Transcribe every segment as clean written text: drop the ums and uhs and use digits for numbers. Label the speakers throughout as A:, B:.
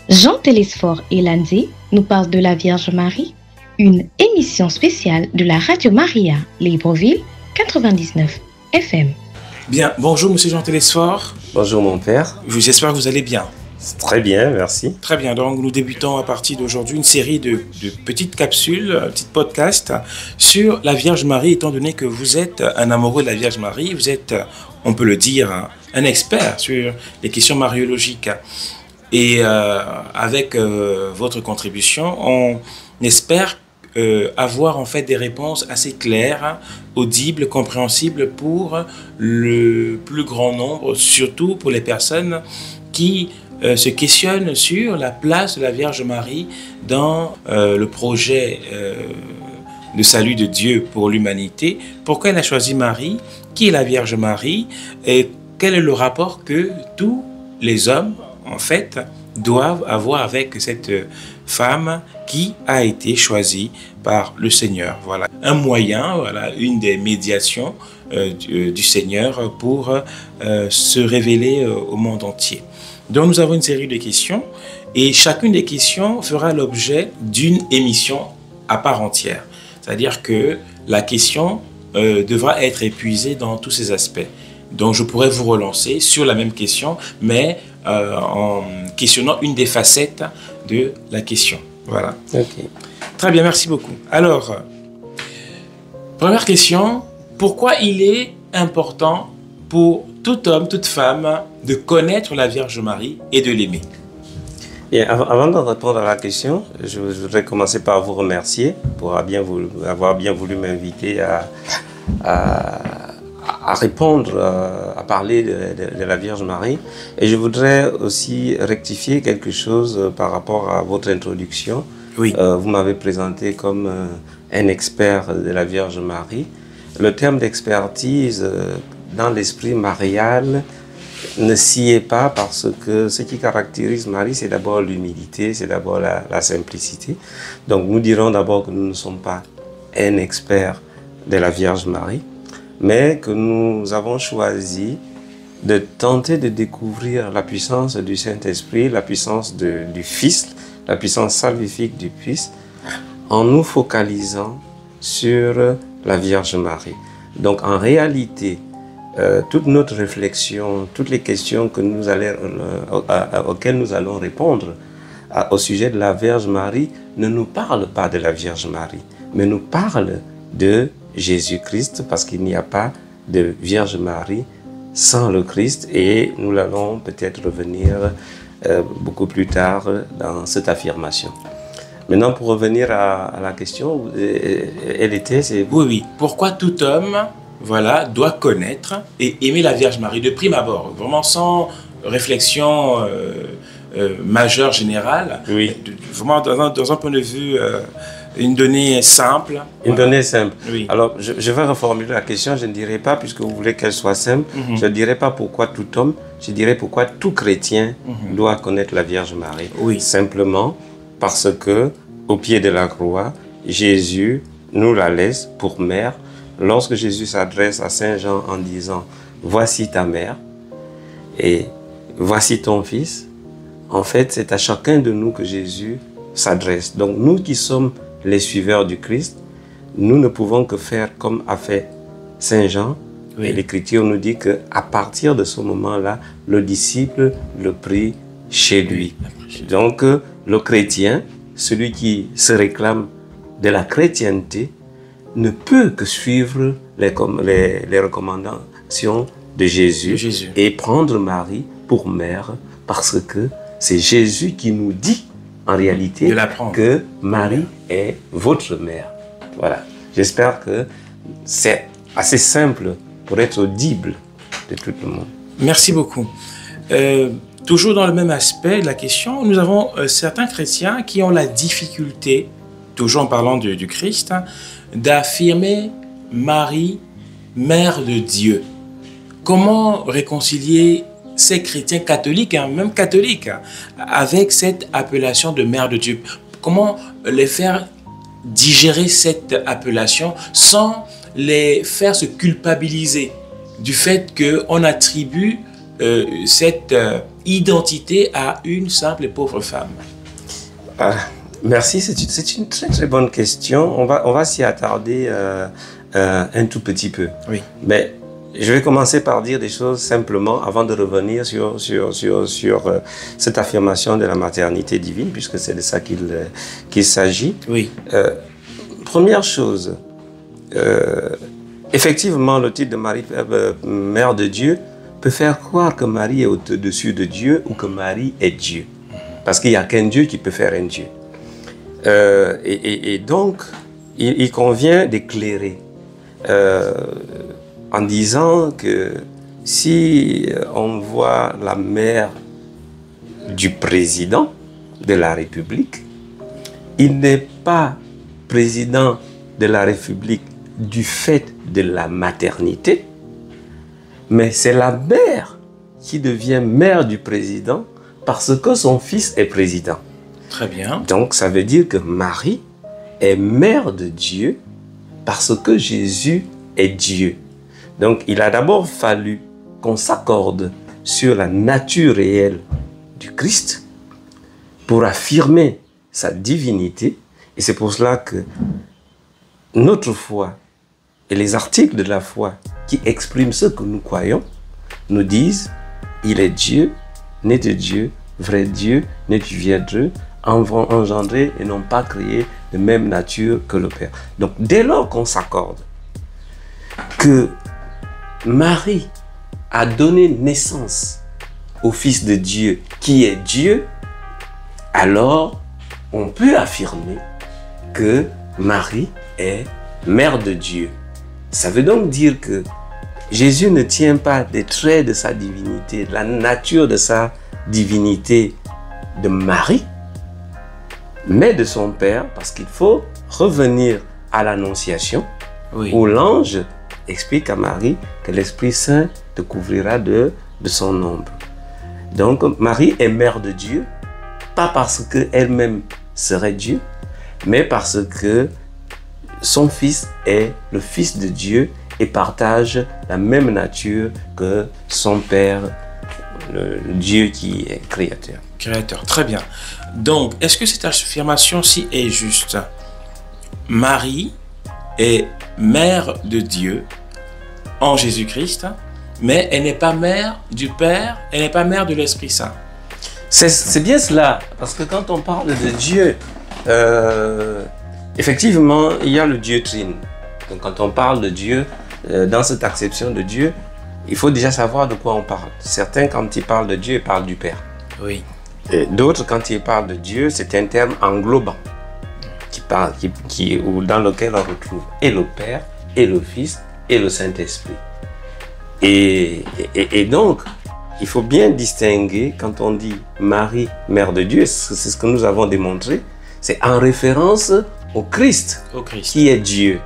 A: Jean Télésphore et Lanzi nous parlent de la Vierge Marie, une émission spéciale de la Radio Maria, Libreville 99 FM.
B: Bien, bonjour Monsieur Jean Télésphore.
C: Bonjour mon père.
B: J'espère que vous allez bien.
C: Très bien, merci.
B: Très bien, donc nous débutons à partir d'aujourd'hui une série de petites capsules, petites podcasts sur la Vierge Marie, étant donné que vous êtes un amoureux de la Vierge Marie, vous êtes, on peut le dire, un expert sur les questions mariologiques. Et avec votre contribution, on espère avoir en fait des réponses assez claires, audibles, compréhensibles pour le plus grand nombre, surtout pour les personnes qui se questionnent sur la place de la Vierge Marie dans le projet de salut de Dieu pour l'humanité. Pourquoi elle a choisi Marie? Qui est la Vierge Marie? Et quel est le rapport que tous les hommes, en fait, doivent avoir avec cette femme qui a été choisie par le Seigneur. Voilà, un moyen, voilà, une des médiations du Seigneur pour se révéler au monde entier. Donc nous avons une série de questions et chacune des questions fera l'objet d'une émission à part entière. C'est-à-dire que la question devra être épuisée dans tous ses aspects. Donc je pourrais vous relancer sur la même question, mais en questionnant une des facettes de la question. Voilà.
C: Okay.
B: Très bien, merci beaucoup. Alors, première question, pourquoi il est important pour tout homme, toute femme, de connaître la Vierge Marie et de l'aimer?
C: Et avant de répondre à la question, je voudrais commencer par vous remercier pour avoir bien voulu m'inviter à répondre, à parler de la Vierge Marie. Et je voudrais aussi rectifier quelque chose par rapport à votre introduction.
B: Oui.
C: Vous m'avez présenté comme un expert de la Vierge Marie. Le terme d'expertise dans l'esprit marial ne s'y est pas, parce que ce qui caractérise Marie, c'est d'abord l'humilité, c'est d'abord la simplicité. Donc nous dirons d'abord que nous ne sommes pas un expert de la Vierge Marie, mais que nous avons choisi de tenter de découvrir la puissance du Saint-Esprit, la puissance du Fils, la puissance salvifique du Fils, en nous focalisant sur la Vierge Marie. Donc en réalité, toute notre réflexion, toutes les questions que auxquelles nous allons répondre au sujet de la Vierge Marie ne nous parlent pas de la Vierge Marie, mais nous parlent de Jésus-Christ, parce qu'il n'y a pas de Vierge Marie sans le Christ, et nous allons peut-être revenir beaucoup plus tard dans cette affirmation. Maintenant, pour revenir à la question, elle était...
B: Oui. Pourquoi tout homme, voilà, doit connaître et aimer la Vierge Marie de prime abord, vraiment sans réflexion majeure, générale,
C: oui.
B: Vraiment dans un point de vue... une donnée simple.
C: Une donnée simple.
B: Oui.
C: Alors, je vais reformuler la question. Je ne dirai pas, puisque vous voulez qu'elle soit simple, je ne dirai pas pourquoi tout homme, je dirais pourquoi tout chrétien doit connaître la Vierge Marie.
B: Oui.
C: Simplement parce que, au pied de la croix, Jésus nous la laisse pour mère. Lorsque Jésus s'adresse à Saint Jean en disant « Voici ta mère et voici ton fils », en fait, c'est à chacun de nous que Jésus s'adresse. Donc, nous qui sommes les suiveurs du Christ, nous ne pouvons que faire comme a fait Saint Jean. Oui. Et l'Écriture nous dit qu'à partir de ce moment-là, le disciple le prit chez lui. Donc, le chrétien, celui qui se réclame de la chrétienté, ne peut que suivre les recommandations de Jésus et prendre Marie pour mère, parce que c'est Jésus qui nous dit en réalité que Marie est votre mère. Voilà. J'espère que c'est assez simple pour être audible de tout le monde.
B: Merci beaucoup. Toujours dans le même aspect de la question, nous avons certains chrétiens qui ont la difficulté, toujours en parlant du Christ, d'affirmer Marie, mère de Dieu. Comment réconcilier ces chrétiens catholiques, même catholiques, avec cette appellation de mère de Dieu? Comment les faire digérer cette appellation sans les faire se culpabiliser du fait qu'on attribue cette identité à une simple et pauvre femme?
C: Merci, c'est une très très bonne question. On va s'y attarder un tout petit peu.
B: Oui.
C: Mais je vais commencer par dire des choses simplement avant de revenir sur cette affirmation de la maternité divine, puisque c'est de ça qu'il s'agit.
B: Oui.
C: Première chose, effectivement, le titre de Marie, Mère de Dieu, peut faire croire que Marie est au-dessus de Dieu ou que Marie est Dieu. Parce qu'il n'y a qu'un Dieu qui peut faire un Dieu. Et donc, il convient d'éclairer en disant que si on voit la mère du président de la République, il n'est pas président de la République du fait de la maternité, mais c'est la mère qui devient mère du président parce que son fils est président.
B: Très bien.
C: Donc ça veut dire que Marie est mère de Dieu parce que Jésus est Dieu. Donc il a d'abord fallu qu'on s'accorde sur la nature réelle du Christ pour affirmer sa divinité. Et c'est pour cela que notre foi et les articles de la foi qui expriment ce que nous croyons nous disent il est Dieu, né de Dieu, vrai Dieu, né du vrai Dieu, engendré et non pas créé de même nature que le Père. Donc dès lors qu'on s'accorde que Marie a donné naissance au Fils de Dieu qui est Dieu, alors on peut affirmer que Marie est mère de Dieu. Ça veut donc dire que Jésus ne tient pas des traits de sa divinité, de la nature de sa divinité de Marie, mais de son Père, parce qu'il faut revenir à l'Annonciation,
B: Oui.
C: où l'ange explique à Marie que l'Esprit Saint te couvrira de son ombre. Donc Marie est mère de Dieu, pas parce qu'elle-même serait Dieu, mais parce que son fils est le Fils de Dieu et partage la même nature que son Père, le Dieu qui est créateur.
B: Créateur, très bien. Donc, est-ce que cette affirmation-ci est juste? Marie est mère de Dieu en Jésus-Christ, mais elle n'est pas mère du Père, elle n'est pas mère de l'Esprit Saint.
C: C'est bien cela, parce que quand on parle de Dieu, effectivement, il y a le Dieu Trine. Donc quand on parle de Dieu, dans cette acception de Dieu, il faut déjà savoir de quoi on parle. Certains, quand ils parlent de Dieu, ils parlent du Père.
B: Oui.
C: Et d'autres, quand ils parlent de Dieu, c'est un terme englobant dans lequel on retrouve et le Père, et le Fils, et le Saint-Esprit. Et donc, il faut bien distinguer quand on dit Marie, mère de Dieu, c'est ce que nous avons démontré, c'est en référence au Christ, qui est Dieu.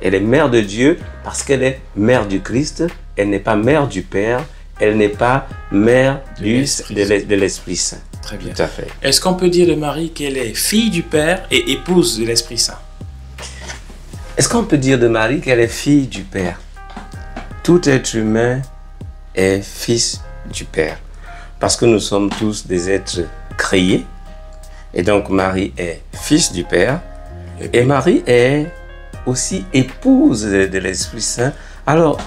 C: Elle est mère de Dieu parce qu'elle est mère du Christ, elle n'est pas mère du Père, elle n'est pas mère de l'Esprit Saint.
B: Très bien.
C: Tout à fait.
B: Est-ce qu'on peut dire de Marie qu'elle est fille du Père et épouse de l'Esprit Saint?
C: Est-ce qu'on peut dire de Marie qu'elle est fille du Père? Tout être humain est fils du Père. Parce que nous sommes tous des êtres créés. Et donc Marie est fils du Père. Et Marie est aussi épouse de l'Esprit Saint. Alors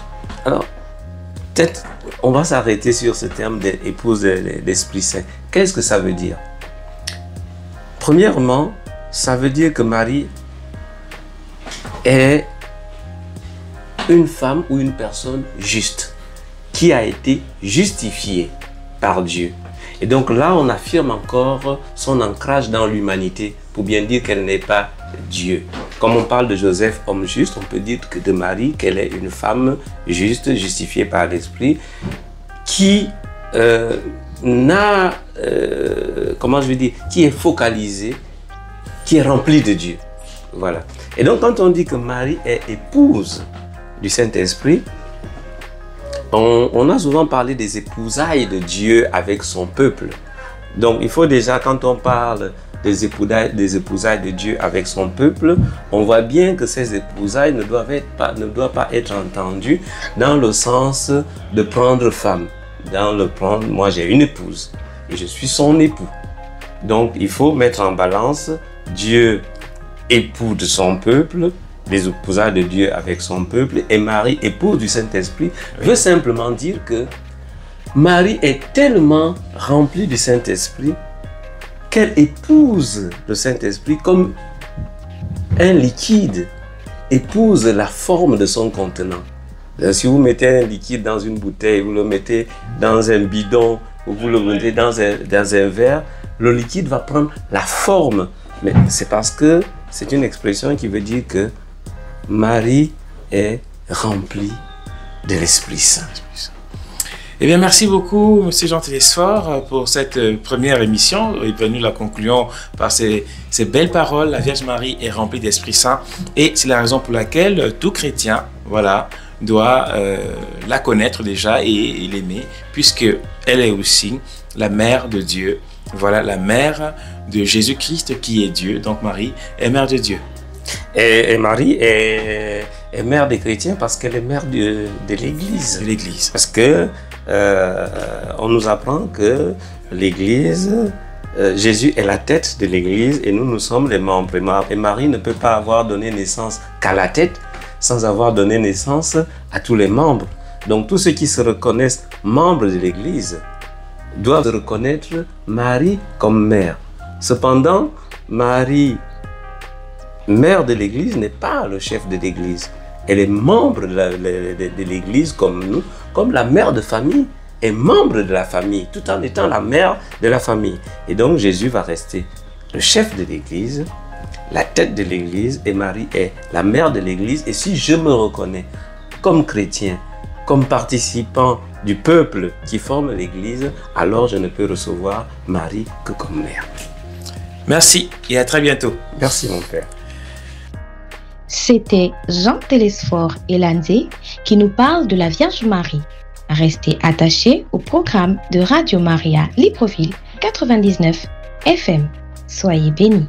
C: peut-être on va s'arrêter sur ce terme d'épouse de l'Esprit Saint. Qu'est-ce que ça veut dire? Premièrement, ça veut dire que Marie est une femme ou une personne juste, qui a été justifiée par Dieu. Et donc là, on affirme encore son ancrage dans l'humanité, pour bien dire qu'elle n'est pas Dieu. Comme on parle de Joseph, homme juste, on peut dire que de Marie, qu'elle est une femme juste, justifiée par l'Esprit, qui qui est focalisée, qui est remplie de Dieu. Voilà. Et donc, quand on dit que Marie est épouse du Saint-Esprit, on a souvent parlé des épousailles de Dieu avec son peuple. Donc, il faut déjà, quand on parle des épousailles de Dieu avec son peuple, on voit bien que ces épousailles ne doivent pas être entendues dans le sens de prendre femme. dans le plan, moi j'ai une épouse et je suis son époux. Donc il faut mettre en balance Dieu, époux de son peuple, les épousailles de Dieu avec son peuple, et Marie, épouse du Saint-Esprit, veut simplement dire que Marie est tellement remplie du Saint-Esprit qu'elle épouse le Saint-Esprit comme un liquide épouse la forme de son contenant. Si vous mettez un liquide dans une bouteille, vous le mettez dans un bidon, ou vous le mettez dans un verre, le liquide va prendre la forme. Mais c'est parce que c'est une expression qui veut dire que Marie est remplie de l'Esprit Saint.
B: Eh bien, merci beaucoup, M. Jean Télésphore, pour cette première émission. Et puis, nous la concluons par ces belles paroles. La Vierge Marie est remplie d'Esprit Saint. Et c'est la raison pour laquelle tout chrétien, voilà, doit la connaître déjà et l'aimer, puisqu'elle est aussi la mère de Dieu. Voilà, la mère de Jésus-Christ qui est Dieu. Donc, Marie est mère de Dieu.
C: Et Marie est mère des chrétiens parce qu'elle est mère de l'Église.
B: De l'Église.
C: Parce que on nous apprend que l'Église, Jésus est la tête de l'Église et nous sommes les membres. Et Marie ne peut pas avoir donné naissance qu'à la tête sans avoir donné naissance à tous les membres. Donc tous ceux qui se reconnaissent membres de l'Église doivent reconnaître Marie comme mère. Cependant, Marie, mère de l'Église, n'est pas le chef de l'Église. Elle est membre de l'Église comme nous, comme la mère de famille est membre de la famille, tout en étant la mère de la famille. Et donc Jésus va rester le chef de l'Église, la tête de l'Église, et Marie est la mère de l'Église. Et si je me reconnais comme chrétien, comme participant du peuple qui forme l'Église, alors je ne peux recevoir Marie que comme mère.
B: Merci et à très bientôt.
C: Merci mon Père.
A: C'était Jean Télésphore Elandé qui nous parle de la Vierge Marie. Restez attachés au programme de Radio Maria Libreville 99 FM. Soyez bénis.